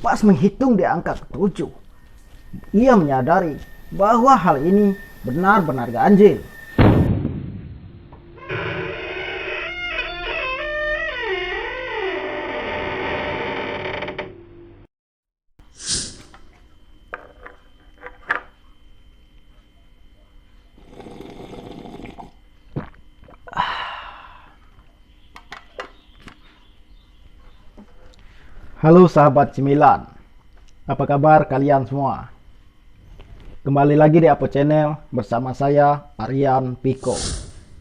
Pas menghitung di angka ke-7, ia menyadari bahwa hal ini benar-benar ganjil. Halo sahabat cemilan, apa kabar kalian semua? Kembali lagi di Apo Channel bersama saya Aryan Piko.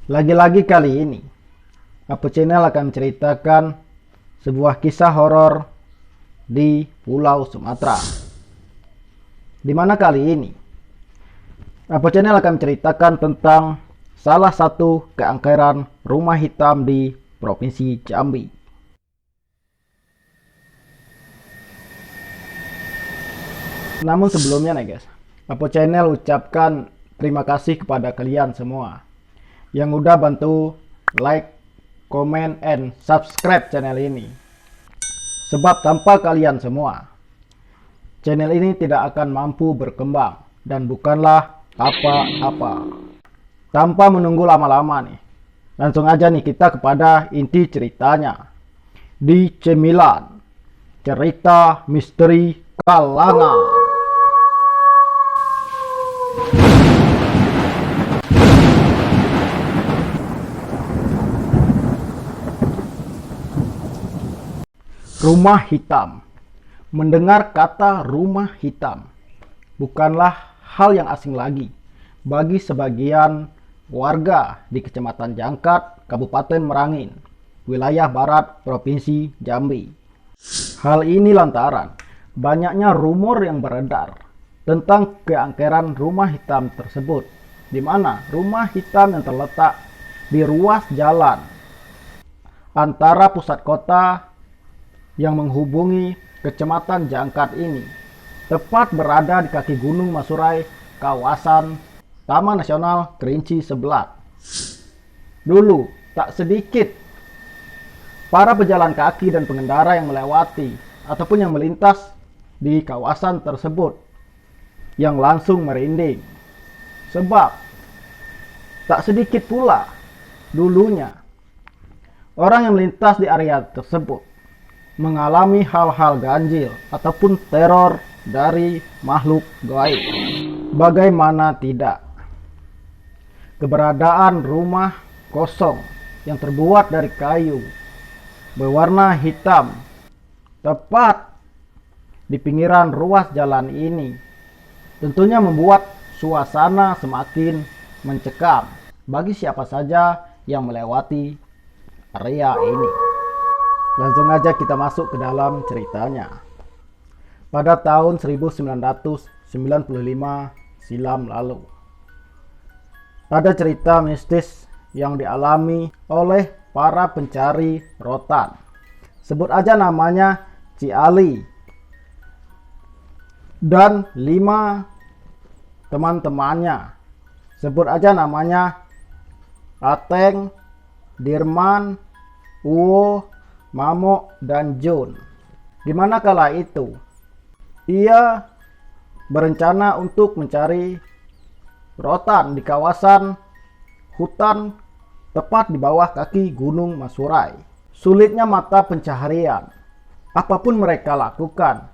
Lagi-lagi kali ini Apo Channel akan menceritakan sebuah kisah horor di Pulau Sumatera. Dimana kali ini Apo Channel akan menceritakan tentang salah satu keangkeran rumah hitam di Provinsi Jambi. Namun sebelumnya nih guys, Apo Channel ucapkan terima kasih kepada kalian semua yang udah bantu like, comment, and subscribe channel ini. Sebab tanpa kalian semua, channel ini tidak akan mampu berkembang dan bukanlah apa-apa. Tanpa menunggu lama-lama nih, langsung aja nih kita kepada inti ceritanya. Di Cemilan, cerita misteri kalangan. Rumah hitam. Mendengar kata rumah hitam bukanlah hal yang asing lagi bagi sebagian warga di Kecamatan Jangkat, Kabupaten Merangin, wilayah barat Provinsi Jambi. Hal ini lantaran banyaknya rumor yang beredar tentang keangkeran rumah hitam tersebut, di mana rumah hitam yang terletak di ruas jalan antara pusat kota yang menghubungi Kecamatan Jangkat ini tepat berada di kaki Gunung Masurai, kawasan Taman Nasional Kerinci Seblat. Dulu tak sedikit para pejalan kaki dan pengendara yang melewati ataupun yang melintas di kawasan tersebut yang langsung merinding. Sebab tak sedikit pula dulunya orang yang melintas di area tersebut mengalami hal-hal ganjil ataupun teror dari makhluk gaib. Bagaimana tidak? Keberadaan rumah kosong yang terbuat dari kayu berwarna hitam tepat di pinggiran ruas jalan ini tentunya membuat suasana semakin mencekam bagi siapa saja yang melewati area ini. Langsung aja kita masuk ke dalam ceritanya. Pada tahun 1995 silam lalu, ada cerita mistis yang dialami oleh para pencari rotan. Sebut aja namanya Ci Ali dan 5 teman-temannya. Sebut aja namanya Ateng, Dirman, Uwo, Mamo, dan Jun. Dimana kala itu ia berencana untuk mencari rotan di kawasan hutan tepat di bawah kaki Gunung Masurai. Sulitnya mata pencaharian, apapun mereka lakukan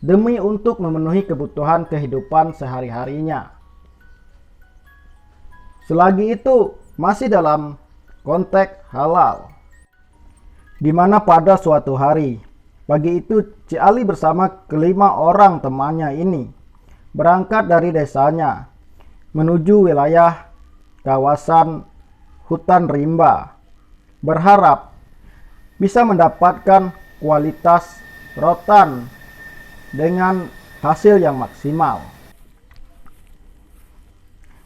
demi untuk memenuhi kebutuhan kehidupan sehari-harinya. Selagi itu masih dalam konteks halal. Di mana pada suatu hari, pagi itu Ci Ali bersama kelima orang temannya ini berangkat dari desanya menuju wilayah kawasan hutan rimba, berharap bisa mendapatkan kualitas rotan dengan hasil yang maksimal.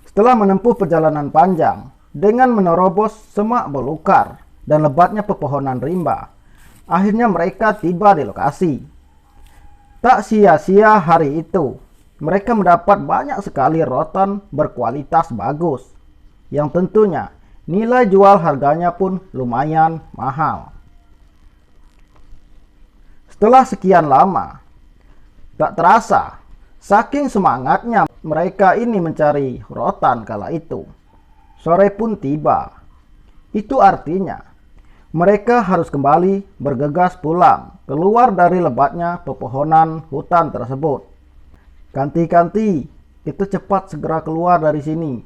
Setelah menempuh perjalanan panjang dengan menerobos semak belukar dan lebatnya pepohonan rimba, akhirnya mereka tiba di lokasi. Tak sia-sia hari itu, mereka mendapat banyak sekali rotan berkualitas bagus, yang tentunya nilai jual harganya pun lumayan mahal. Setelah sekian lama, Tak terasa, saking semangatnya mereka ini mencari rotan kala itu, sore pun tiba. Itu artinya mereka harus kembali bergegas pulang keluar dari lebatnya pepohonan hutan tersebut. Kanti-kanti, kita cepat segera keluar dari sini.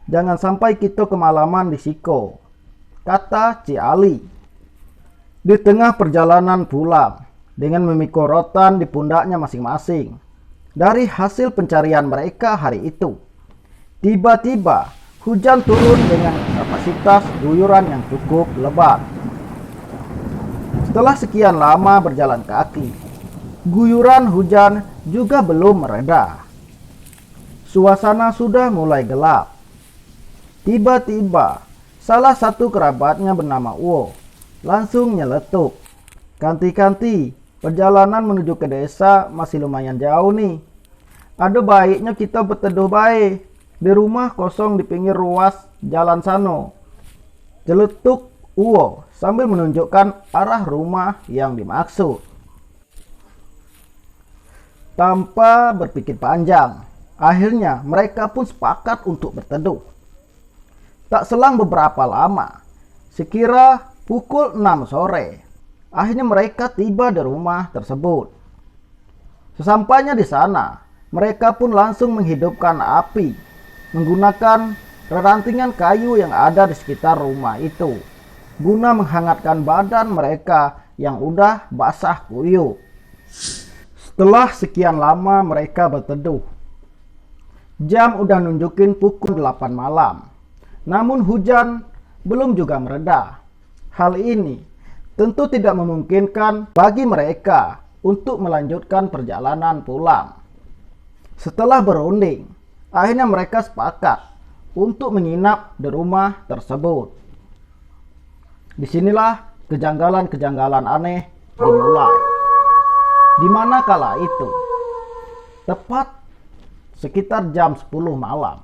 Jangan sampai kita kemalaman di Siko, kata Ci Ali. Di tengah perjalanan pulang, dengan memikul rotan di pundaknya masing-masing, dari hasil pencarian mereka hari itu, tiba-tiba hujan turun dengan kapasitas guyuran yang cukup lebat. Setelah sekian lama berjalan kaki, guyuran hujan juga belum mereda. Suasana sudah mulai gelap. Tiba-tiba, salah satu kerabatnya bernama Uwo langsung nyeletuk. Kanti-kanti, perjalanan menuju ke desa masih lumayan jauh nih. Ada baiknya kita berteduh baik di rumah kosong di pinggir ruas jalan sano. Celetuk Uwo sambil menunjukkan arah rumah yang dimaksud. Tanpa berpikir panjang, akhirnya mereka pun sepakat untuk berteduh. Tak selang beberapa lama, sekira pukul 6 sore, akhirnya mereka tiba di rumah tersebut. Sesampainya di sana, mereka pun langsung menghidupkan api menggunakan rantingan kayu yang ada di sekitar rumah itu, guna menghangatkan badan mereka yang udah basah kuyup. Setelah sekian lama mereka berteduh, jam udah nunjukin pukul 8 malam. Namun hujan belum juga mereda. Hal ini tentu tidak memungkinkan bagi mereka untuk melanjutkan perjalanan pulang. Setelah berunding, akhirnya mereka sepakat untuk menginap di rumah tersebut. Disinilah kejanggalan-kejanggalan aneh dimulai. Di mana kala itu, tepat sekitar jam 10 malam.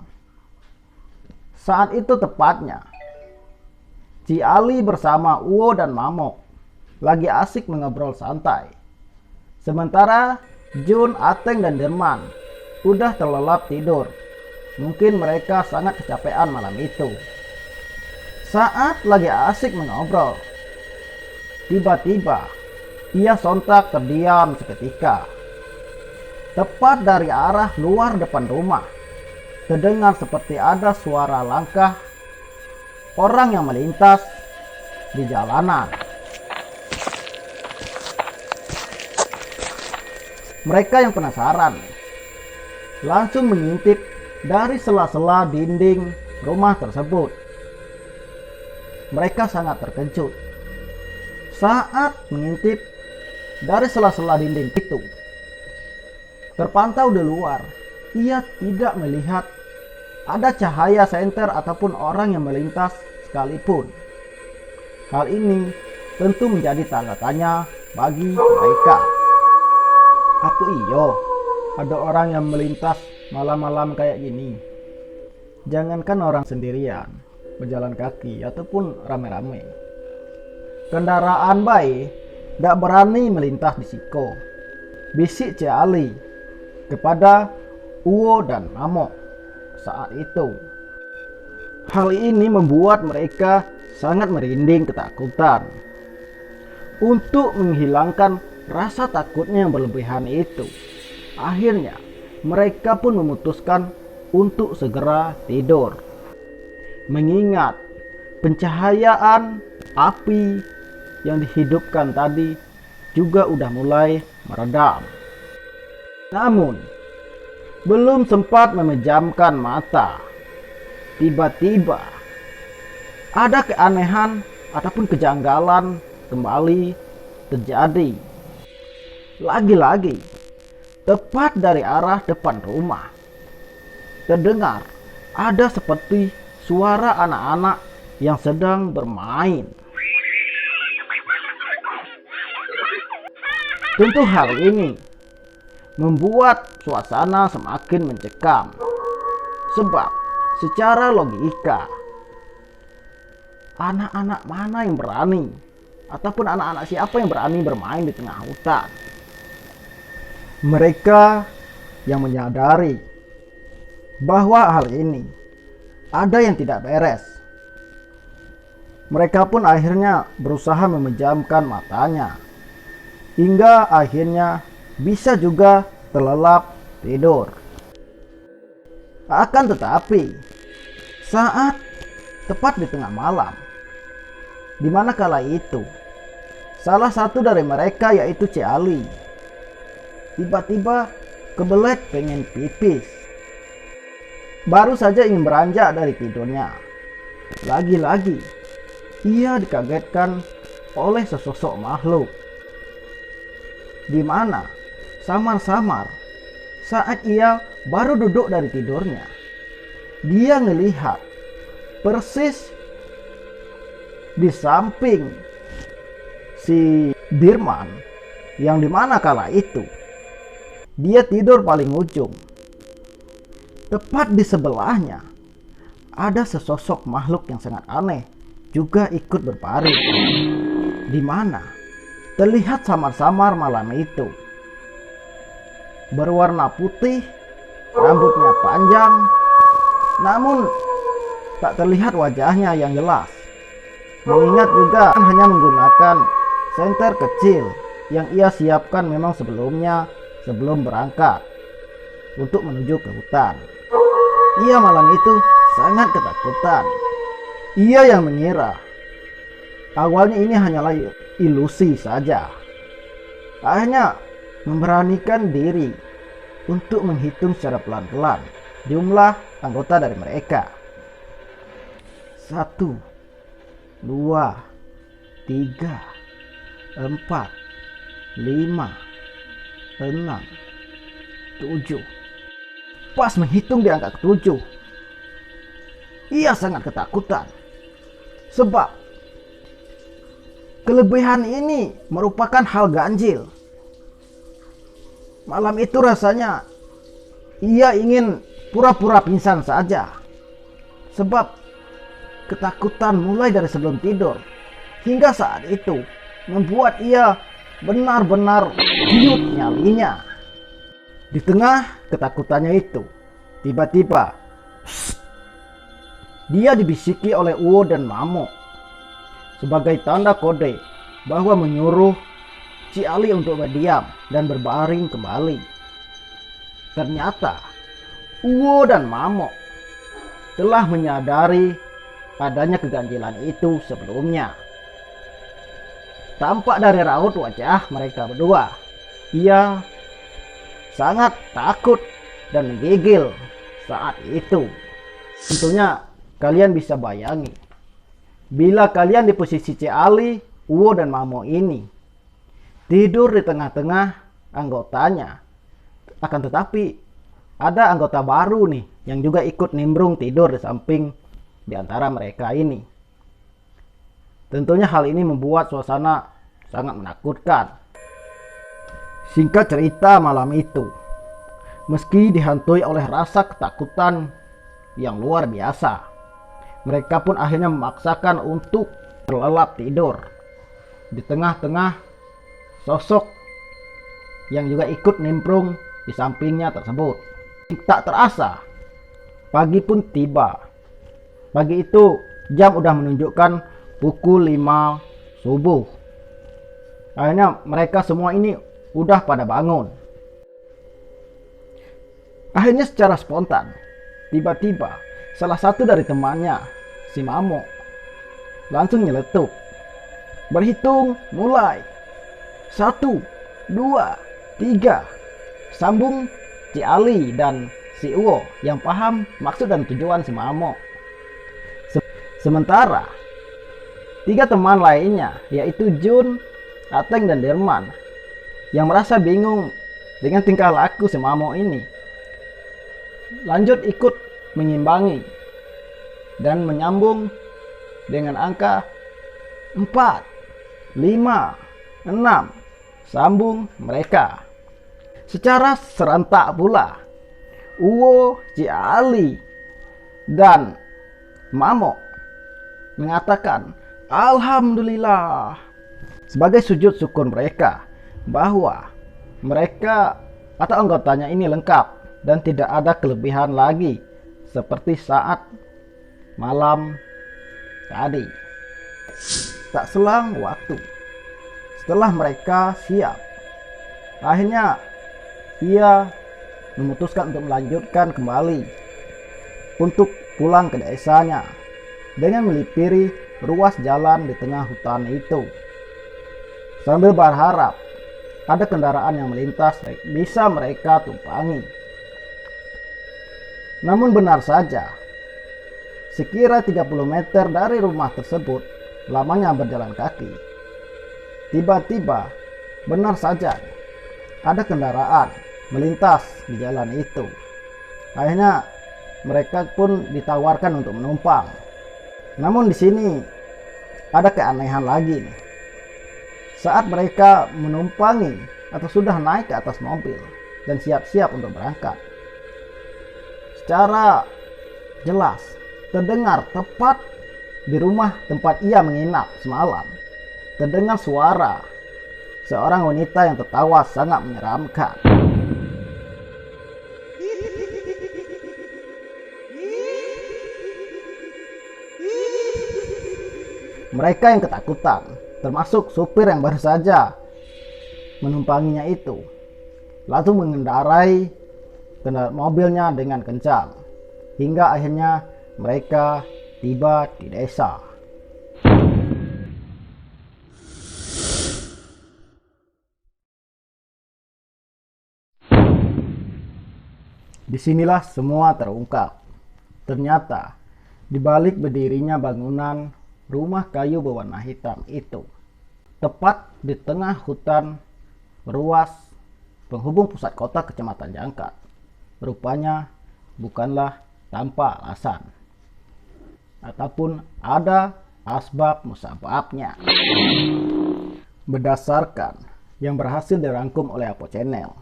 Saat itu tepatnya, Ci Ali bersama Uwo dan Mamok lagi asik mengobrol santai. Sementara Jun, Ateng, dan Derman udah terlelap tidur. Mungkin mereka sangat kecapean malam itu. Saat lagi asik mengobrol, tiba-tiba ia sontak terdiam seketika. Tepat dari arah luar depan rumah, terdengar seperti ada suara langkah orang yang melintas di jalanan. Mereka yang penasaran langsung mengintip dari sela-sela dinding rumah tersebut. Mereka sangat terkejut saat mengintip dari sela-sela dinding itu. Terpantau di luar, ia tidak melihat ada cahaya senter ataupun orang yang melintas sekalipun. Hal ini tentu menjadi tanda tanya bagi mereka. Apa iyo ada orang yang melintas malam-malam kayak gini? Jangankan orang sendirian, berjalan kaki ataupun rame-rame. Kendaraan baik gak berani melintas di Siko, bisik Ci Ali kepada Uwo dan Mamok saat itu. Hal ini membuat mereka sangat merinding ketakutan. Untuk menghilangkan rasa takutnya yang berlebihan itu, akhirnya mereka pun memutuskan untuk segera tidur. Mengingat pencahayaan api yang dihidupkan tadi juga udah mulai meredam. Namun, belum sempat memejamkan mata, tiba-tiba ada keanehan ataupun kejanggalan kembali terjadi. Lagi-lagi, tepat dari arah depan rumah, terdengar ada seperti suara anak-anak yang sedang bermain. Tentu hal ini membuat suasana semakin mencekam. Sebab secara logika, anak-anak mana yang berani ataupun anak-anak siapa yang berani bermain di tengah hutan? Mereka yang menyadari bahwa hal ini ada yang tidak beres. Mereka pun akhirnya berusaha memejamkan matanya, hingga akhirnya bisa juga terlelap tidur. Akan tetapi, saat tepat di tengah malam, di mana kala itu salah satu dari mereka, yaitu Cik Ali, tiba-tiba kebelet pengen pipis. Baru saja ingin beranjak dari tidurnya, lagi-lagi ia dikagetkan oleh sesosok makhluk, di mana samar-samar saat ia baru duduk dari tidurnya, dia melihat persis di samping si Dirman, yang dimana kala itu dia tidur paling ujung. Tepat di sebelahnya ada sesosok makhluk yang sangat aneh juga ikut berbaring, di mana terlihat samar-samar malam itu berwarna putih, rambutnya panjang, namun tak terlihat wajahnya yang jelas, mengingat juga hanya menggunakan senter kecil yang ia siapkan memang sebelum berangkat untuk menuju ke hutan. Ia malam itu sangat ketakutan. Ia yang mengira awalnya ini hanyalah ilusi saja. Akhirnya memberanikan diri untuk menghitung secara pelan-pelan jumlah anggota dari mereka. 1, 2, 3, 4, 5, 6, 7. Pas menghitung di angka ke-7, ia sangat ketakutan. Sebab kelebihan ini merupakan hal ganjil. Malam itu rasanya ia ingin pura-pura pingsan saja. Sebab ketakutan mulai dari sebelum tidur hingga saat itu membuat ia benar-benar hiut nyalinya. Di tengah ketakutannya itu, tiba-tiba dia dibisiki oleh Uwo dan Mamo sebagai tanda kode bahwa menyuruh Cik Ali untuk berdiam dan berbaring kembali. Ternyata Uwo dan Mamo telah menyadari adanya keganjilan itu sebelumnya. Tampak dari raut wajah mereka berdua, ia sangat takut dan menggigil saat itu. Tentunya kalian bisa bayangi, bila kalian di posisi Cik Ali, Uwo dan Mamo ini tidur di tengah-tengah anggotanya. Akan tetapi ada anggota baru nih yang juga ikut nimbrung tidur di samping di antara mereka ini. Tentunya hal ini membuat suasana sangat menakutkan. Singkat cerita, malam itu meski dihantui oleh rasa ketakutan yang luar biasa, mereka pun akhirnya memaksakan untuk terlelap tidur di tengah-tengah sosok yang juga ikut nimbrung di sampingnya tersebut. Tak terasa, pagi pun tiba. Pagi itu jam udah menunjukkan pukul 5 subuh. Akhirnya mereka semua ini udah pada bangun. Akhirnya secara spontan, tiba-tiba salah satu dari temannya, si Mamo, langsung nyeletuk. Berhitung mulai. 1, 2, 3. Sambung Cik Ali dan si Uwo yang paham maksud dan tujuan si Mamo. Sementara 3 teman lainnya, yaitu Jun, Ateng dan Dirman, yang merasa bingung dengan tingkah laku si Mamo ini, lanjut ikut mengimbangi dan menyambung dengan angka 4, 5, 6. Sambung mereka secara serentak pula. Uwo, Cik Ali dan Mamo mengatakan alhamdulillah sebagai sujud syukur mereka bahwa mereka atau anggotanya ini lengkap dan tidak ada kelebihan lagi seperti saat malam tadi. Tak selang waktu, setelah mereka siap, akhirnya ia memutuskan untuk melanjutkan kembali untuk pulang ke desanya dengan melipiri ruas jalan di tengah hutan itu, sambil berharap ada kendaraan yang melintas bisa mereka tumpangi. Namun benar saja, sekira 30 meter dari rumah tersebut lamanya berjalan kaki, tiba-tiba benar saja ada kendaraan melintas di jalan itu. Akhirnya mereka pun ditawarkan untuk menumpang. Namun di sini ada keanehan lagi nih. Saat mereka menumpangi atau sudah naik ke atas mobil dan siap-siap untuk berangkat, secara jelas terdengar tepat di rumah tempat ia menginap semalam, terdengar suara seorang wanita yang tertawa sangat menyeramkan. Mereka yang ketakutan, termasuk supir yang baru saja menumpanginya itu, langsung mengendarai mobilnya dengan kencang hingga akhirnya mereka tiba di desa. Disinilah semua terungkap. Ternyata di balik berdirinya bangunan rumah kayu berwarna hitam itu, tepat di tengah hutan ruas penghubung pusat kota Kecamatan Jangkat, rupanya bukanlah tanpa alasan ataupun ada asbab musababnya. Berdasarkan yang berhasil dirangkum oleh Apo Channel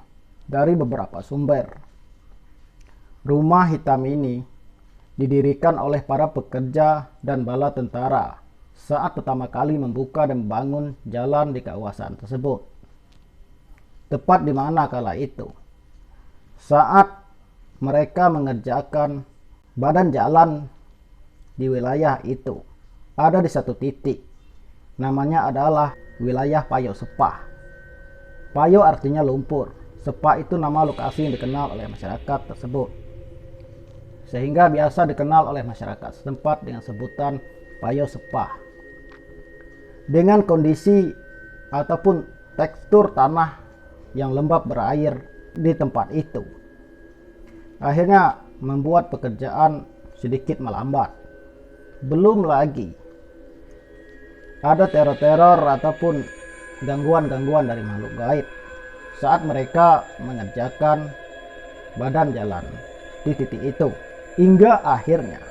dari beberapa sumber, rumah hitam ini didirikan oleh para pekerja dan bala tentara saat pertama kali membuka dan membangun jalan di kawasan tersebut. Tepat di mana kala itu, saat mereka mengerjakan badan jalan di wilayah itu, ada di satu titik, namanya adalah wilayah Payo Sepah. Payo artinya lumpur, Sepah itu nama lokasi yang dikenal oleh masyarakat tersebut, sehingga biasa dikenal oleh masyarakat setempat dengan sebutan Payo Sepah. Dengan kondisi ataupun tekstur tanah yang lembab berair di tempat itu, akhirnya membuat pekerjaan sedikit melambat. Belum lagi ada teror-teror ataupun gangguan-gangguan dari makhluk gaib saat mereka mengerjakan badan jalan di titik itu. Hingga akhirnya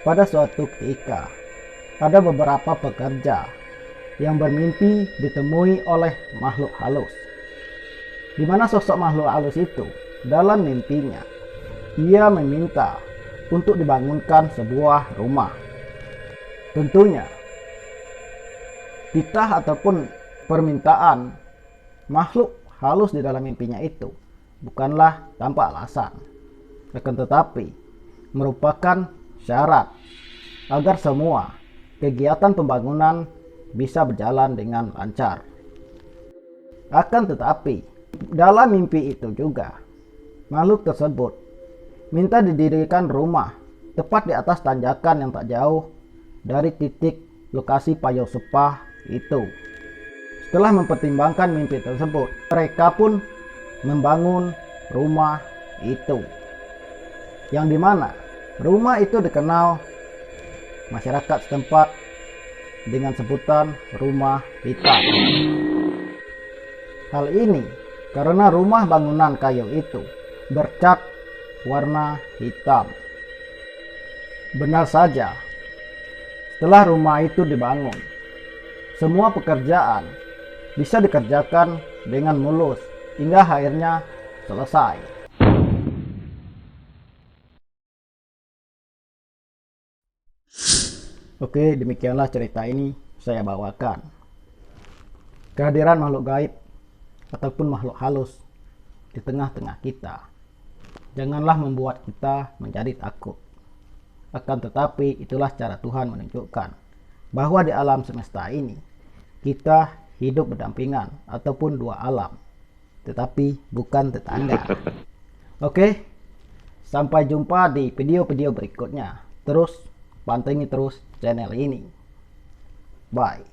pada suatu ketika ada beberapa pekerja yang bermimpi ditemui oleh makhluk halus, di mana sosok makhluk halus itu dalam mimpinya ia meminta untuk dibangunkan sebuah rumah. Tentunya titah ataupun permintaan makhluk halus di dalam mimpinya itu bukanlah tanpa alasan, akan tetapi merupakan syarat agar semua kegiatan pembangunan bisa berjalan dengan lancar. Akan tetapi dalam mimpi itu juga makhluk tersebut minta didirikan rumah tepat di atas tanjakan yang tak jauh dari titik lokasi Payo Sepah itu. Setelah mempertimbangkan mimpi tersebut, mereka pun membangun rumah itu, yang dimana rumah itu dikenal masyarakat setempat dengan sebutan rumah hitam. Hal ini karena rumah bangunan kayu itu bercat warna hitam. Benar saja, setelah rumah itu dibangun, semua pekerjaan bisa dikerjakan dengan mulus hingga akhirnya selesai. Oke, demikianlah cerita ini saya bawakan. Kehadiran makhluk gaib ataupun makhluk halus di tengah-tengah kita. Janganlah membuat kita menjadi takut. Akan tetapi itulah cara Tuhan menunjukkan bahwa di alam semesta ini kita hidup berdampingan ataupun dua alam, tetapi bukan tetangga. Oke, sampai jumpa di video-video berikutnya. Terus pantengin terus channel ini. Bye.